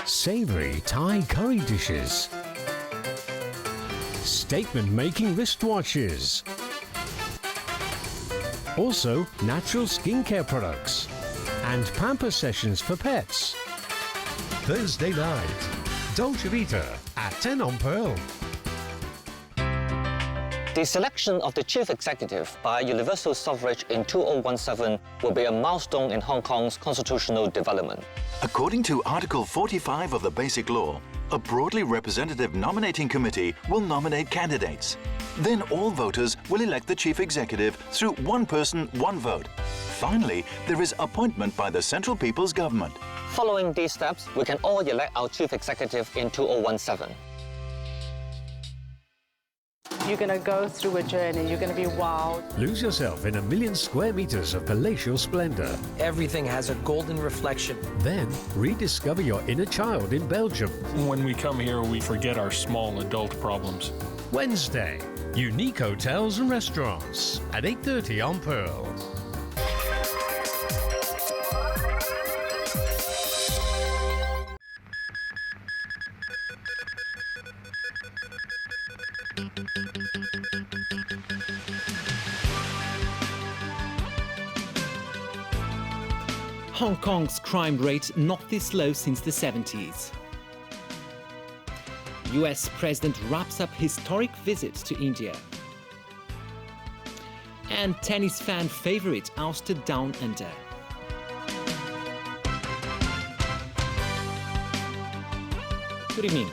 Savory Thai curry dishes. Statement-making wristwatches. Also, natural skincare products. And pamper sessions for pets. Thursday night, Dolce Vita at 10 on Pearl. The selection of the chief executive by universal suffrage in 2017 will be a milestone in Hong Kong's constitutional development. According to Article 45 of the Basic Law, a broadly representative nominating committee will nominate candidates. Then all voters will elect the chief executive through one person, one vote. Finally, there is appointment by the Central People's Government. Following these steps, we can all elect our chief executive in 2017. You're going to go through a journey, you're going to be wowed. Lose yourself in 1 million square meters of palatial splendor. Everything has a golden reflection. Then rediscover your inner child in Belgium. When we come here, we forget our small adult problems. Wednesday, unique hotels and restaurants at 8:30 on Pearl. Hong Kong's crime rate not this low since the 70s. US President wraps up historic visit to India. And tennis fan favourite ousted down under. Good evening.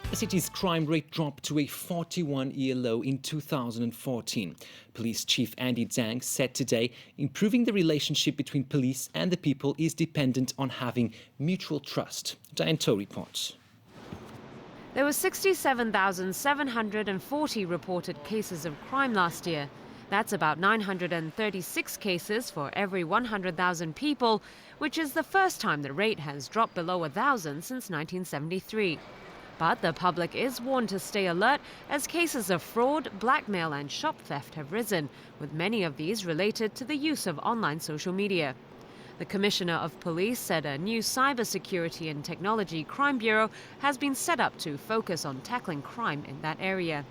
The city's crime rate dropped to a 41-year low in 2014. Police Chief Andy Zhang said today improving the relationship between police and the people is dependent on having mutual trust. Diane To reports. There were 67,740 reported cases of crime last year. That's about 936 cases for every 100,000 people, which is the first time the rate has dropped below 1,000 since 1973. But the public is warned to stay alert as cases of fraud, blackmail and shop theft have risen, with many of these related to the use of online social media. The Commissioner of Police said a new Cybersecurity and Technology Crime Bureau has been set up to focus on tackling crime in that area.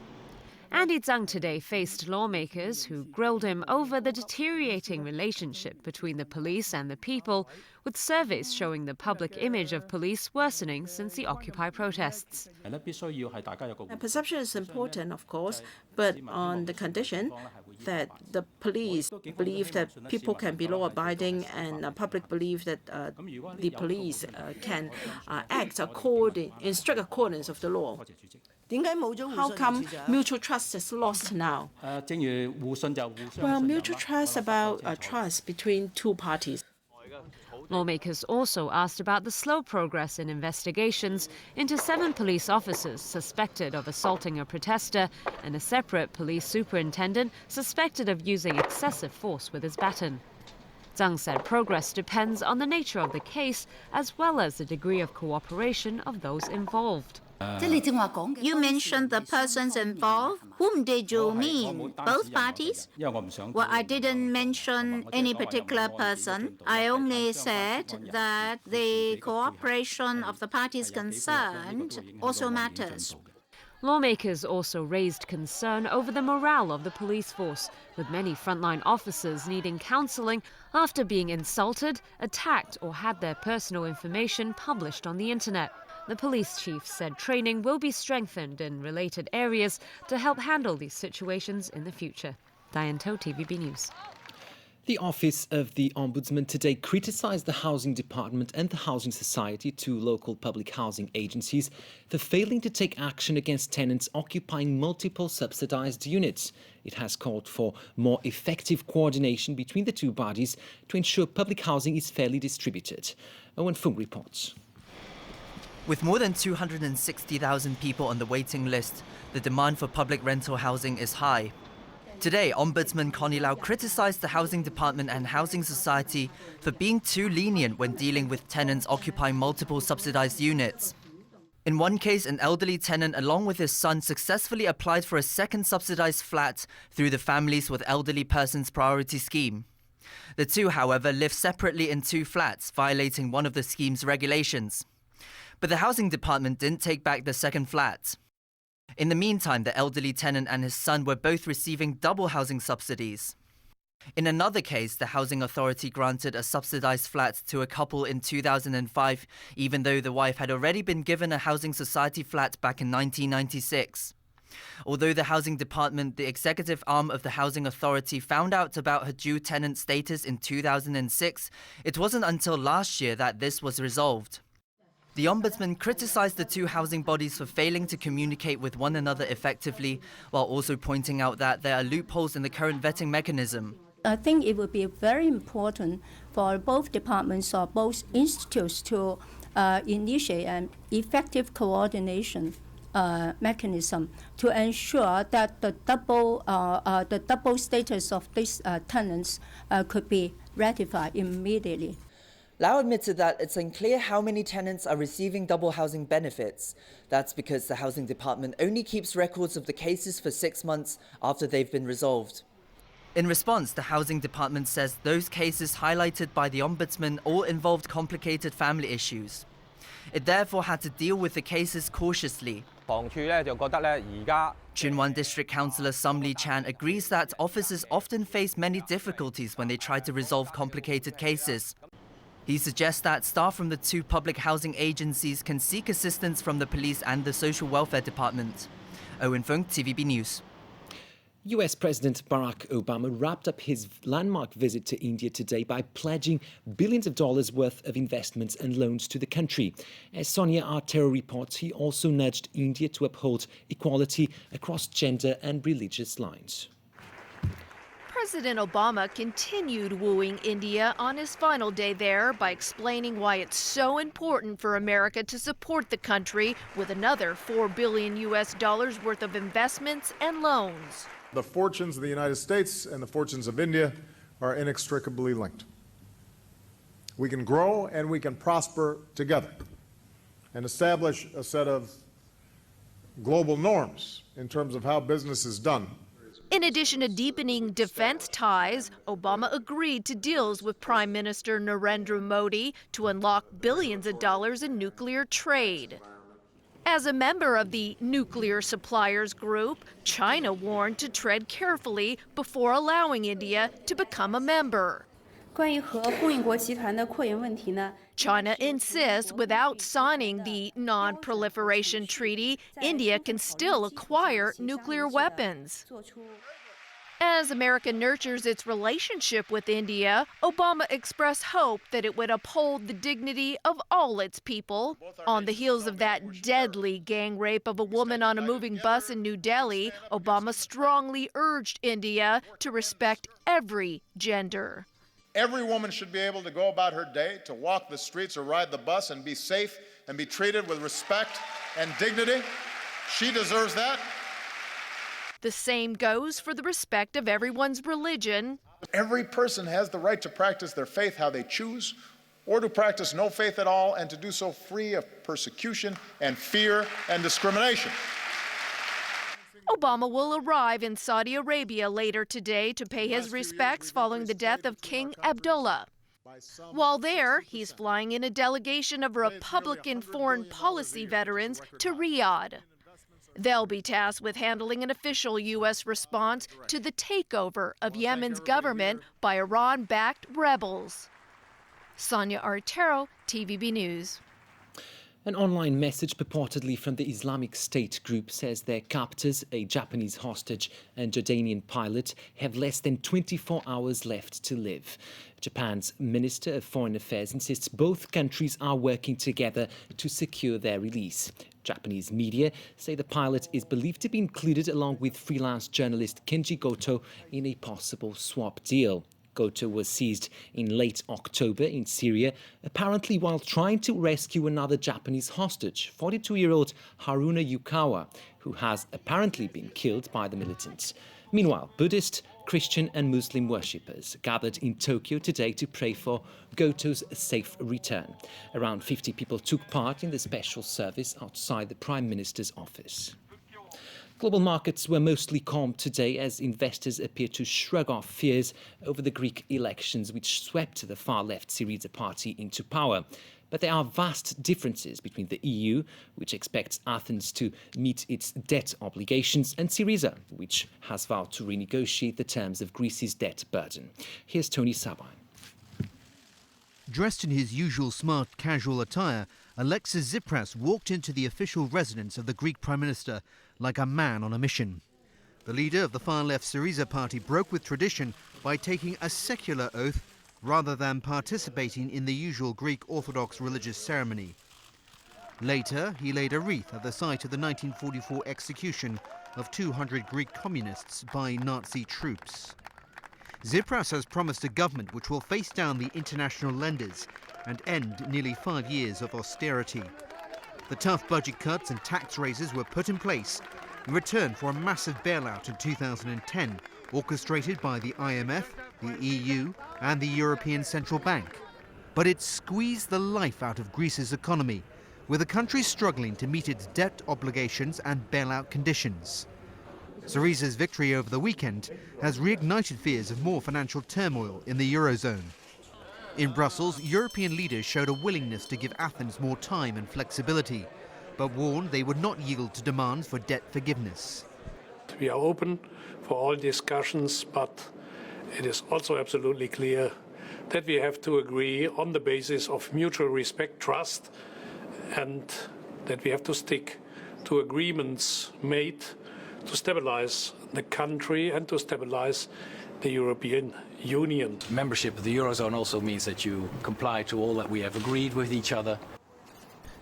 Andy Zhang today faced lawmakers who grilled him over the deteriorating relationship between the police and the people, with surveys showing the public image of police worsening since the Occupy protests. Perception is important, of course, but on the condition that the police believe that people can be law-abiding and the public believe that the police can act in strict accordance of the law. How come mutual trust is lost now? Well, mutual trust about trust between two parties. Lawmakers also asked about the slow progress in investigations into 7 police officers suspected of assaulting a protester and a separate police superintendent suspected of using excessive force with his baton. Zhang said progress depends on the nature of the case as well as the degree of cooperation of those involved. You mentioned the persons involved. Whom did you mean? Both parties? Well, I didn't mention any particular person. I only said that the cooperation of the parties concerned also matters. Lawmakers also raised concern over the morale of the police force, with many frontline officers needing counselling after being insulted, attacked or had their personal information published on the internet. The police chief said training will be strengthened in related areas to help handle these situations in the future. Diane To, TVB News. The Office of the Ombudsman today criticised the Housing Department and the Housing Society, 2 local public housing agencies, for failing to take action against tenants occupying multiple subsidised units. It has called for more effective coordination between the 2 bodies to ensure public housing is fairly distributed. Owen Fung reports. With more than 260,000 people on the waiting list, the demand for public rental housing is high. Today, Ombudsman Connie Lau criticised the Housing Department and Housing Society for being too lenient when dealing with tenants occupying multiple subsidised units. In one case, an elderly tenant along with his son successfully applied for a second subsidised flat through the Families with Elderly Persons Priority Scheme. The 2, however, live separately in 2 flats, violating one of the scheme's regulations. But the housing department didn't take back the second flat. In the meantime, the elderly tenant and his son were both receiving double housing subsidies. In another case, the housing authority granted a subsidized flat to a couple in 2005, even though the wife had already been given a housing society flat back in 1996. Although the housing department, the executive arm of the housing authority, found out about her due tenant status in 2006, it wasn't until last year that this was resolved. The Ombudsman criticized the two housing bodies for failing to communicate with one another effectively, while also pointing out that there are loopholes in the current vetting mechanism. I think it would be very important for both departments or both institutes to initiate an effective coordination mechanism to ensure that the double status of these tenants could be ratified immediately. Lau admitted that it's unclear how many tenants are receiving double housing benefits. That's because the housing department only keeps records of the cases for 6 months after they've been resolved. In response, the housing department says those cases highlighted by the Ombudsman all involved complicated family issues. It therefore had to deal with the cases cautiously. Chunwan District Councillor Sum Lee Chan agrees that officers often face many difficulties when they try to resolve complicated cases. He suggests that staff from the two public housing agencies can seek assistance from the police and the Social Welfare Department. Owen Fung, TVB News. US President Barack Obama wrapped up his landmark visit to India today by pledging billions of dollars worth of investments and loans to the country. As Sonia Artero reports, he also nudged India to uphold equality across gender and religious lines. President Obama continued wooing India on his final day there by explaining why it's so important for America to support the country with another $4 billion worth of investments and loans. The fortunes of the United States and the fortunes of India are inextricably linked. We can grow and we can prosper together and establish a set of global norms in terms of how business is done. In addition to deepening defense ties, Obama agreed to deals with Prime Minister Narendra Modi to unlock billions of dollars in nuclear trade. As a member of the nuclear suppliers group, China warned to tread carefully before allowing India to become a member. China insists without signing the Non-Proliferation Treaty, India can still acquire nuclear weapons. As America nurtures its relationship with India, Obama expressed hope that it would uphold the dignity of all its people. On the heels of that deadly gang rape of a woman on a moving bus in New Delhi, Obama strongly urged India to respect every gender. Every woman should be able to go about her day, to walk the streets or ride the bus and be safe and be treated with respect and dignity. She deserves that. The same goes for the respect of everyone's religion. Every person has the right to practice their faith how they choose, or to practice no faith at all, and to do so free of persecution and fear and discrimination. Obama will arrive in Saudi Arabia later today to pay his respects following the death of King Abdullah. While there, he's flying in a delegation of Republican foreign policy veterans to Riyadh. They'll be tasked with handling an official U.S. response to the takeover of Yemen's government by Iran-backed rebels. Sonia Artero, TVB News. An online message purportedly from the Islamic State group says their captors, a Japanese hostage and Jordanian pilot, have less than 24 hours left to live. Japan's Minister of Foreign Affairs insists both countries are working together to secure their release. Japanese media say the pilot is believed to be included along with freelance journalist Kenji Goto in a possible swap deal. Goto was seized in late October in Syria, apparently while trying to rescue another Japanese hostage, 42-year-old Haruna Yukawa, who has apparently been killed by the militants. Meanwhile, Buddhist, Christian and Muslim worshippers gathered in Tokyo today to pray for Goto's safe return. Around 50 people took part in the special service outside the Prime Minister's office. Global markets were mostly calm today as investors appear to shrug off fears over the Greek elections, which swept the far-left Syriza party into power. But there are vast differences between the EU, which expects Athens to meet its debt obligations, and Syriza, which has vowed to renegotiate the terms of Greece's debt burden. Here's Tony Sabine. Dressed in his usual smart, casual attire, Alexis Tsipras walked into the official residence of the Greek Prime Minister like a man on a mission. The leader of the far-left Syriza party broke with tradition by taking a secular oath rather than participating in the usual Greek Orthodox religious ceremony. Later, he laid a wreath at the site of the 1944 execution of 200 Greek communists by Nazi troops. Tsipras has promised a government which will face down the international lenders and end nearly 5 years of austerity. The tough budget cuts and tax raises were put in place in return for a massive bailout in 2010, orchestrated by the IMF, the EU and the European Central Bank. But it squeezed the life out of Greece's economy, with the country struggling to meet its debt obligations and bailout conditions. Syriza's victory over the weekend has reignited fears of more financial turmoil in the Eurozone. In Brussels, European leaders showed a willingness to give Athens more time and flexibility, but warned they would not yield to demands for debt forgiveness. We are open for all discussions, but it is also absolutely clear that we have to agree on the basis of mutual respect, trust, and that we have to stick to agreements made to stabilize the country and to stabilize the European Union. Membership of the Eurozone also means that you comply to all that we have agreed with each other.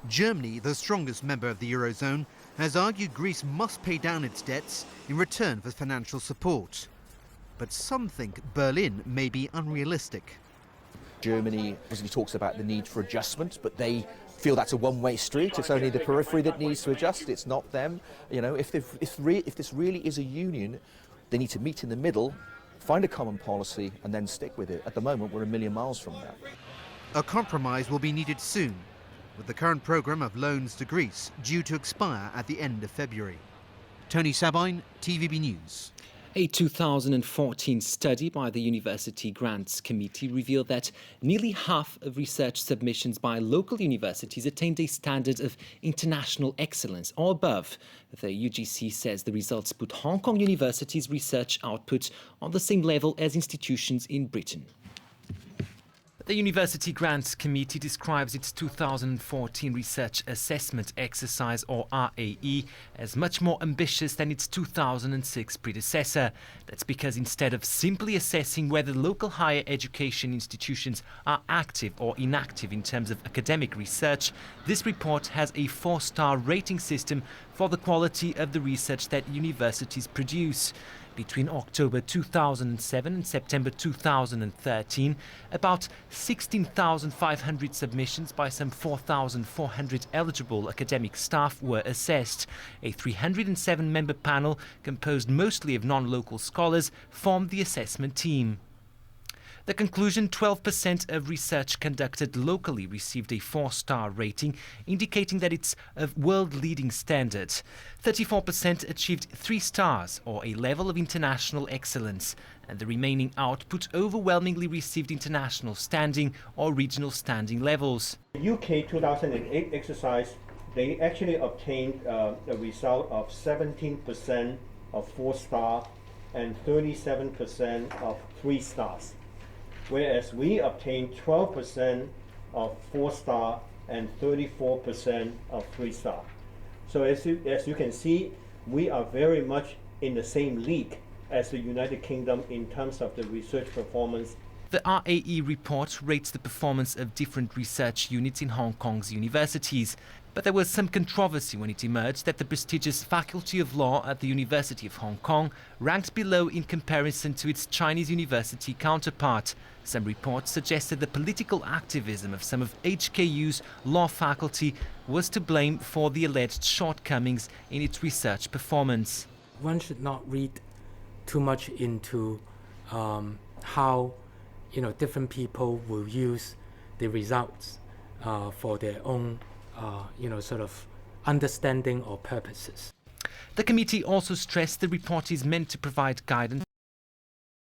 Germany, the strongest member of the Eurozone, has argued Greece must pay down its debts in return for financial support. But some think Berlin may be unrealistic. Germany obviously talks about the need for adjustment, but they feel that's a one-way street. It's only the periphery that needs to adjust. It's not them. You know, if this really is a union, they need to meet in the middle, find a common policy, and then stick with it. At the moment, we're a million miles from that. A compromise will be needed soon, with the current programme of loans to Greece due to expire at the end of February. Tony Sabine, TVB News. A 2014 study by the University Grants Committee revealed that nearly half of research submissions by local universities attained a standard of international excellence or above. The UGC says the results put Hong Kong University's research output on the same level as institutions in Britain. The University Grants Committee describes its 2014 Research Assessment Exercise, or RAE, as much more ambitious than its 2006 predecessor. That's because instead of simply assessing whether local higher education institutions are active or inactive in terms of academic research, this report has a 4-star rating system for the quality of the research that universities produce. Between October 2007 and September 2013, about 16,500 submissions by some 4,400 eligible academic staff were assessed. A 307-member panel, composed mostly of non-local scholars, formed the assessment team. The conclusion: 12% of research conducted locally received a 4-star rating, indicating that it's of world-leading standard. 34% achieved 3 stars, or a level of international excellence, and the remaining output overwhelmingly received international standing or regional standing levels. The UK 2008 exercise, they actually obtained a result of 17% of 4-star and 37% of 3 stars. Whereas we obtained 12% of 4-star and 34% of 3-star. So as you can see, we are very much in the same league as the United Kingdom in terms of the research performance. The RAE report rates the performance of different research units in Hong Kong's universities. But there was some controversy when it emerged that the prestigious Faculty of Law at the University of Hong Kong ranked below in comparison to its Chinese university counterpart. Some reports suggested the political activism of some of HKU's law faculty was to blame for the alleged shortcomings in its research performance. One should not read too much into how different people will use the results for their own sort of understanding or purposes. The committee also stressed the report is meant to provide guidance